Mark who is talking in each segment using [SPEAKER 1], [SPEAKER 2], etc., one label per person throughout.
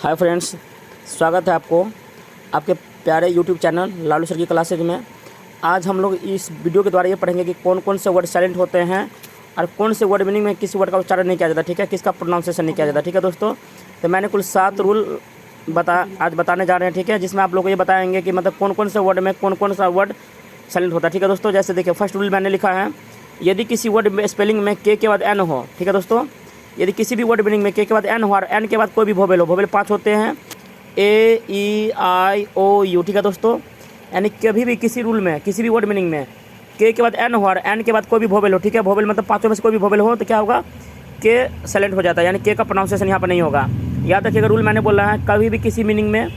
[SPEAKER 1] Hi friends, स्वागत है आपको आपके प्यारे यूट्यूब चैनल लालू सर की क्लासेज में। आज हम लोग इस वीडियो के द्वारा ये पढ़ेंगे कि कौन कौन से वर्ड साइलेंट होते हैं और कौन से वर्ड मीनिंग में किसी वर्ड का उच्चारण नहीं किया जाता, ठीक है, किसका प्रोनाउंसिएशन नहीं किया जाता, ठीक है दोस्तों। तो मैंने कुल 7 रूल आज बताने जा रहे हैं, ठीक है, जिसमें आप लोग को ये बताएंगे कि मतलब कौन कौन से वर्ड में कौन कौन सा वर्ड साइलेंट होता है, ठीक है दोस्तों। जैसे देखिए, फर्स्ट रूल मैंने लिखा है, यदि किसी वर्ड में स्पेलिंग में के बाद एन हो, ठीक है दोस्तों, यदि किसी भी वर्ड मीनिंग में के बाद एन हो और एन के बाद कोई भी वोवेल हो, वोवेल 5 होते हैं, ए ई आई ओ यू, ठीक है दोस्तों। यानी कभी भी किसी रूल में किसी भी वर्ड मीनिंग में के बाद एन हो और एन के बाद कोई भी वोवेल हो, ठीक है, वोवेल मतलब 5 में से कोई भी वोवेल हो तो क्या होगा, के साइलेंट हो जाता है, यानी के का प्रोनाउंसिएशन यहाँ पर नहीं होगा। याद रखिएगा, रूल मैंने बोला है, कभी भी किसी मीनिंग में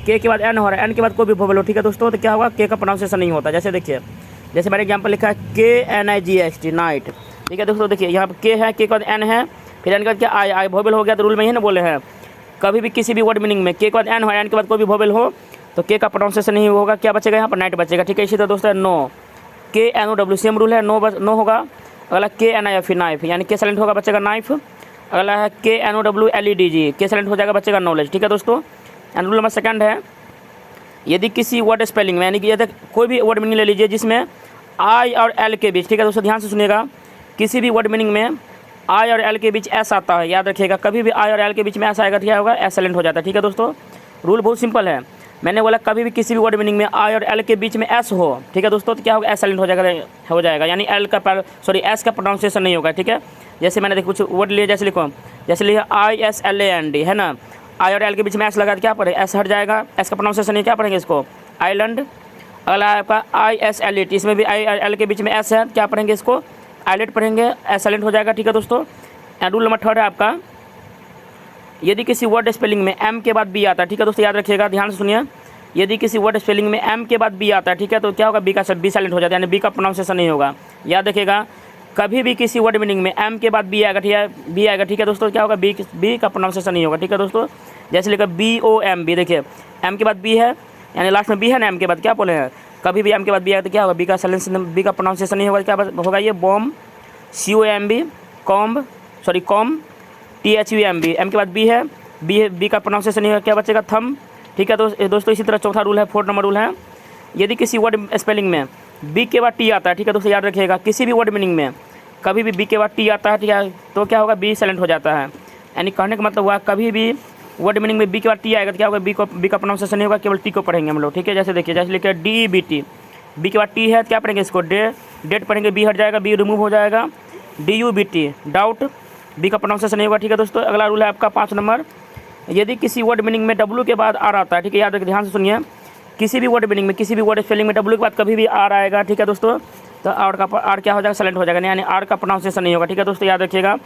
[SPEAKER 1] के बाद एन हो और एन के बाद कोई भी वोवेल हो, ठीक है दोस्तों, तो क्या होगा, के का प्रोनाउंसिएशन नहीं होता। जैसे देखिए, जैसे मैंने एग्जाम्पल लिखा है KNIGHT नाइट, ठीक है दोस्तों। देखिए यहाँ पर के है, के बाद एन है, फिर एन के बाद क्या आई वोवेल हो गया, तो रूल में ही ना बोले हैं, कभी भी किसी भी वर्ड मीनिंग में के बाद एन हो, एन के बाद कोई भी वोवेल हो तो के का प्रोनाउंसिएशन नहीं होगा। क्या बचेगा यहाँ पर, नाइट बचेगा, ठीक है। इसी तरह दोस्तों नो, KNOW सेम रूल है, नो होगा। अगला KNIF नाइफ, यानी के साइलेंट होगा, बचेगा नाइफ। अगला है KNOWLEDG, के साइलेंट हो जाएगा, बचेगा नॉलेज, ठीक है दोस्तों। एंड रूल नंबर सेकंड है, यदि किसी वर्ड स्पेलिंग में, यानी कि यदि कोई भी वर्ड मीनिंग ले लीजिए जिसमें आई और एल के बीच, ठीक है दोस्तों, ध्यान से सुनिएगा, किसी भी वर्ड मीनिंग में आई और एल के बीच एस आता है, याद रखिएगा, कभी भी आई और एल के बीच में एस आएगा, क्या होगा, एस साइलेंट हो जाता है, ठीक है दोस्तों। रूल बहुत सिंपल है, मैंने बोला कभी भी किसी भी वर्ड मीनिंग में आई और एल के बीच में एस हो, ठीक है दोस्तों, तो क्या होगा, एस साइलेंट हो जाएगा, यानी एस का प्रोनाउंसिएशन नहीं होगा, ठीक है। जैसे मैंने कुछ वर्ड लिए, जैसे लिखो, जैसे लिखा ISLAND है ना, आई और एल के बीच में एस लगा तो क्या पड़ेगा, एस हट जाएगा, एस का प्रोनाउंसिएशन नहीं, क्या पढ़ेंगे इसको, आइलैंड। अगला है आपका ISLET, इसमें भी आई और एल के बीच में एस है, क्या पढ़ेंगे इसको, आइलेट पढ़ेंगे, एस साइलेंट हो जाएगा, ठीक है दोस्तों। एंड रूल नंबर थर्ड है आपका, यदि किसी वर्ड स्पेलिंग में एम के बाद बी आता है, ठीक है दोस्तों, याद रखिएगा, ध्यान से सुनिए, यदि किसी वर्ड स्पेलिंग में एम के बाद बी आता है, ठीक है, तो क्या होगा, बी साइलेंट हो जाता है, यानी बी का प्रोनाउंसिएशन नहीं होगा। याद रखिएगा, कभी भी किसी वर्ड मीनिंग में एम के बाद बी आएगा, ठीक है दोस्तों, क्या होगा, बी का प्रोनाउंसिएशन नहीं होगा, ठीक है दोस्तों। जैसे लिखा BOMB, देखिए एम के बाद बी है, यानी लास्ट में बी है ना, एम के बाद क्या बोले हैं, कभी भी एम के बाद बी आएगा तो क्या होगा, बी का प्रोनाउंसिएशन नहीं होगा, क्या होगा, ये bomb, COMB, comb THUMB, M के बाद बी है, बी का प्रोनाउंसिएशन नहीं होगा, क्या बचेगा, थम, ठीक है दोस्तों। इसी तरह चौथा रूल है, 4 नंबर रूल है, यदि किसी वर्ड स्पेलिंग में बी के बाद टी आता है, ठीक है दोस्तों, याद रखिएगा, किसी भी वर्ड मीनिंग में कभी भी बी के बाद टी आता है, ठीक है, तो क्या होगा, बी साइलेंट हो जाता है। यानी कहने का मतलब हुआ, कभी भी वर्ड मीनिंग में बी के बाद टी आएगा तो क्या होगा, बी का प्रोनाउंसिएशन नहीं होगा, केवल टी को पढ़ेंगे हम लोग, ठीक है। जैसे देखिए, जैसे लिखिए DEBT, बी के बाद टी है, क्या पढ़ेंगे इसको, डेट पढ़ेंगे, बी हट जाएगा, बी रिमूव हो जाएगा। DUBT डाउट, बी का प्रोनाउंसिएशन नहीं होगा, ठीक है दोस्तों। अगला रूल है आपका 5 नंबर, यदि किसी वर्ड मीनिंग में W के बाद आर आता है, ठीक है, याद रखिए, ध्यान से सुनिए, किसी भी वर्ड मीनिंग में किसी भी वर्ड स्पेलिंग में W के बाद कभी भी आर आएगा, ठीक है दोस्तों, तो आर क्या हो जाएगा, साइलेंट हो जाएगा, यानी आर का प्रोनाउंसिएशन नहीं होगा, ठीक है दोस्तों। याद रखिएगा,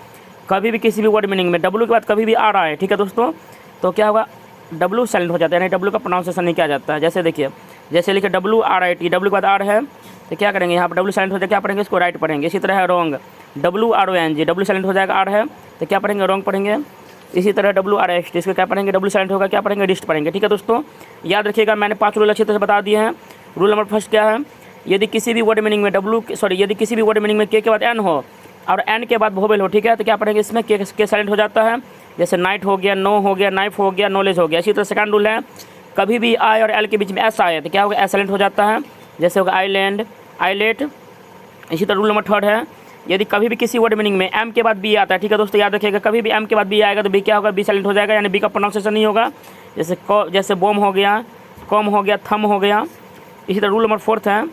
[SPEAKER 1] कभी भी किसी भी वर्ड मीनिंग में W के बाद कभी भी आर आए, ठीक है दोस्तों, तो क्या होगा, W साइलेंट हो जाता है, यानी W का प्रोनाउंसिएशन नहीं किया जाता है। जैसे देखिए, जैसे लिखे WRIT, W के बाद आर है तो क्या करेंगे, यहाँ पर W साइलेंट हो जाएगा, क्या पढ़ेंगे, इसको राइट पढ़ेंगे। इसी तरह है रॉन्ग, WRONG, W साइलेंट हो जाएगा, आर है तो क्या पढ़ेंगे, रॉन्ग पढ़ेंगे। इसी तरह WRST, इसको क्या पढ़ेंगे, W साइलेंट होगा, क्या पढ़ेंगे, रिस्ट पढ़ेंगे, ठीक है दोस्तों। याद रखिएगा, मैंने 5 रूल अच्छी तरह से बता दिए हैं। रूल नंबर फर्स्ट क्या है, यदि किसी भी वर्ड मीनिंग में यदि किसी भी वर्ड मीनिंग में के बाद एन हो और एन के बाद वोवेल हो, ठीक है, तो क्या पढ़ेंगे, इसमें के साइलेंट हो जाता है। जैसे नाइट हो गया, नो हो गया, नाइफ हो गया, नॉलेज हो गया। इसी तरह सेकंड रूल है, कभी भी आई और एल के बीच में एस आए तो क्या होगा, एस साइलेंट हो जाता है। जैसे होगा आइलैंड, आइलेट। इसी तरह रूल नंबर थर्ड है, यदि कभी भी किसी वर्ड मीनिंग में एम के बाद बी आता है, ठीक है दोस्तों, याद रखिएगा, कभी भी एम के बाद बी आएगा तो बी क्या होगा, बी साइलेंट हो जाएगा, यानी बी का प्रोनाउंसिएशन नहीं होगा। जैसे बॉम हो गया, कॉम हो गया, थम हो गया। इसी तरह रूल नंबर 4 है,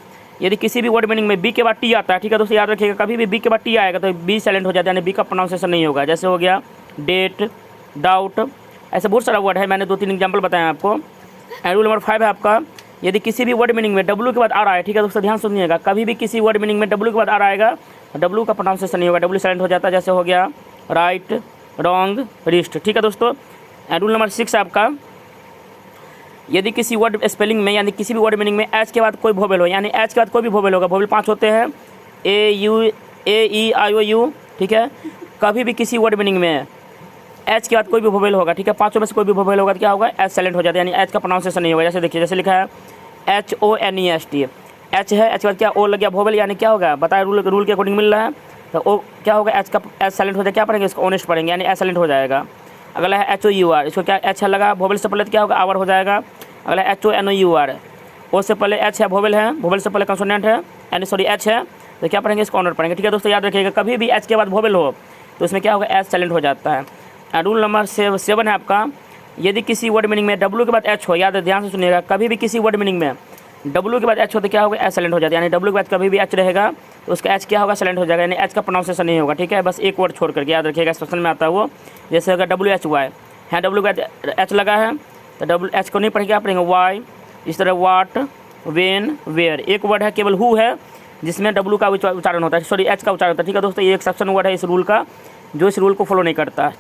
[SPEAKER 1] यदि किसी भी वर्ड मीनिंग में बी के बाद टी आता है, ठीक है दोस्तों, याद रखिएगा, कभी भी बी के बाद टी आएगा तो बी साइलेंट हो जाता है, यानी बी का प्रोनाउंसिएशन नहीं होगा। जैसे हो गया डेट, डाउट, ऐसे बहुत सारा वर्ड है, मैंने 2-3 एग्जाम्पल बताए आपको। एंड रूल नंबर 5 है आपका, यदि किसी भी वर्ड मीनिंग में W के बाद आर आए, ठीक है दोस्तों, ध्यान सुनिएगा, कभी भी किसी वर्ड मीनिंग में W के बाद आर आएगा, W का प्रोनाउंसिएशन नहीं होगा, W साइलेंट हो जाता है। जैसे हो गया राइट, रॉन्ग, रिस्ट, ठीक है दोस्तों। एंड रूल नंबर 6 आपका, यदि किसी वर्ड स्पेलिंग में, यानी किसी भी वर्ड मीनिंग में एच के बाद कोई वोवेल हो, यानी एच के बाद कोई भी वोवेल होगा, वोवेल 5 होते हैं, AEIOU, ठीक है, कभी भी किसी वर्ड मीनिंग में एच के बाद कोई भी वोवेल होगा, ठीक है, 5 में से कोई भी वोवेल होगा तो क्या होगा, एच साइलेंट हो जाता है, यानी एच का प्रोनाउंसिएशन नहीं होगा। जैसे देखिए, जैसे लिखा है HONEST, एच है, एच के बाद क्या ओ लग गया, वोवेल, यानी क्या होगा, बताए रूल के अकॉर्डिंग मिल रहा है, तो ओ क्या होगा, एच साइलेंट हो जाएगा, क्या पढ़ेंगे इसको, ऑनेस्ट पढ़ेंगे, यानी एच साइलेंट हो जाएगा। अगला है HOUR, इसको क्या H है लगा, वोवेल से पहले तो क्या होगा आवर हो जाएगा। अगला है HONOUR, ओ से पहले H है, वोवेल है, वोवेल से पहले कंसोनेंट है, H है, तो क्या पढ़ेंगे इसको ऑनर पढ़ेंगे। ठीक है दोस्तों, याद रखिएगा कभी भी H के बाद वोवेल हो तो उसमें क्या होगा H साइलेंट हो जाता है। रूल नंबर 7 है आपका, यदि किसी वर्ड मीनिंग में W के बाद H हो, याद ध्यान से सुनिएगा, कभी भी किसी वर्ड मीनिंग में W के बाद H हो तो क्या होगा H साइलेंट हो जाता है। यानी W के बाद कभी भी H रहेगा तो उसका H क्या होगा साइलेंट हो जाएगा, यानी H का प्रोनाउंसिएशन नहीं होगा। ठीक है, बस एक वर्ड छोड़ करके याद रखिएगा, एक्सप्रेशन में आता है वो। जैसे अगर WHY है, W के बाद H लगा है तो H को नहीं पढ़ेंगे, आप पढ़ेंगे वाई। इस तरह वाट, वेन, वेयर, एक वर्ड है केवल हु है जिसमें W का उच्चारण होता है, सॉरी H का उच्चारण होता है। ठीक है दोस्तों, ये एक्सेप्शन वर्ड है इस रूल का, जो इस रूल को फॉलो नहीं करता।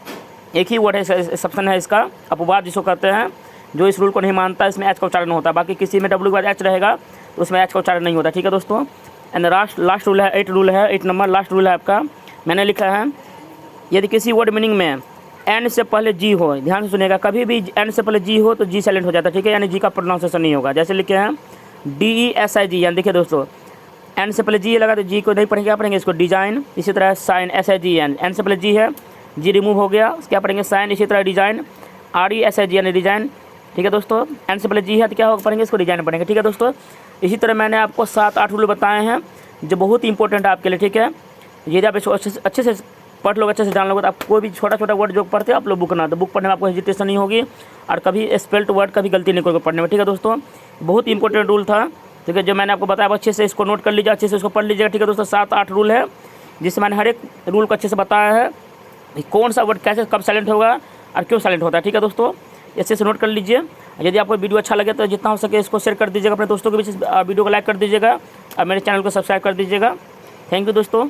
[SPEAKER 1] एक ही वर्ड है एक्सेप्शन है इसका, अपवाद जिसको कहते हैं, जो इस रूल को नहीं मानता, इसमें H का उच्चारण होता है। बाकी किसी में W के बाद H रहेगा तो उसमें H का उच्चारण नहीं होता। ठीक है दोस्तों, एंड लास्ट रूल है 8 रूल है, 8 नंबर लास्ट रूल है आपका, मैंने लिखा है, यदि किसी वर्ड मीनिंग में N से पहले G हो, ध्यान से सुनिएगा, कभी भी N से पहले G हो तो G साइलेंट हो जाता है। ठीक है, यानी G का प्रोनाउंसिएशन नहीं होगा। जैसे लिखे हैं DESIG, यानी देखिए दोस्तों N से पहले G लगा तो G को नहीं पढ़ेंगे, क्या पढ़ेंगे इसको डिजाइन। इसी तरह साइन, SIGN, N से पहले G है, G रिमूव हो गया, क्या पढ़ेंगे साइन। इसी तरह डिजाइन, RESIG यानी डिजाइन। ठीक है दोस्तों, N से पहले G है तो क्या होगा पढ़ेंगे इसको डिजाइन पढ़ेंगे। ठीक है दोस्तों, इसी तरह मैंने आपको 7-8 रूल बताए हैं जो बहुत ही इंपॉर्टेंट है आपके लिए। ठीक है, यदि आप इसको अच्छे से पढ़ लोगे, अच्छे से जान लोगे तो आप कोई भी छोटा वर्ड जो पढ़ते हैं आप लोग बुक ना, तो बुक पढ़ने में आपको हेजिटेशन नहीं होगी और कभी स्पेल्ड वर्ड कभी गलती नहीं करोगे पढ़ने में। ठीक है दोस्तों, बहुत ही इंपॉर्टेंट रूल था। ठीक है, जो मैंने आपको बताया अच्छे से इसको नोट कर लीजिए, अच्छे से इसको पढ़ लीजिएगा। ठीक है दोस्तों, 7-8 रूल है जिससे मैंने हर एक रूल को अच्छे से बताया है, कौन सा वर्ड कैसे कब साइलेंट होगा और क्यों साइलेंट होता है। ठीक है दोस्तों, अच्छे से नोट कर लीजिए। यदि आपको वीडियो अच्छा लगे तो जितना हो सके इसको शेयर कर दीजिएगा अपने दोस्तों के बीच, वीडियो को लाइक कर दीजिएगा और मेरे चैनल को सब्सक्राइब कर दीजिएगा। थैंक यू दोस्तों।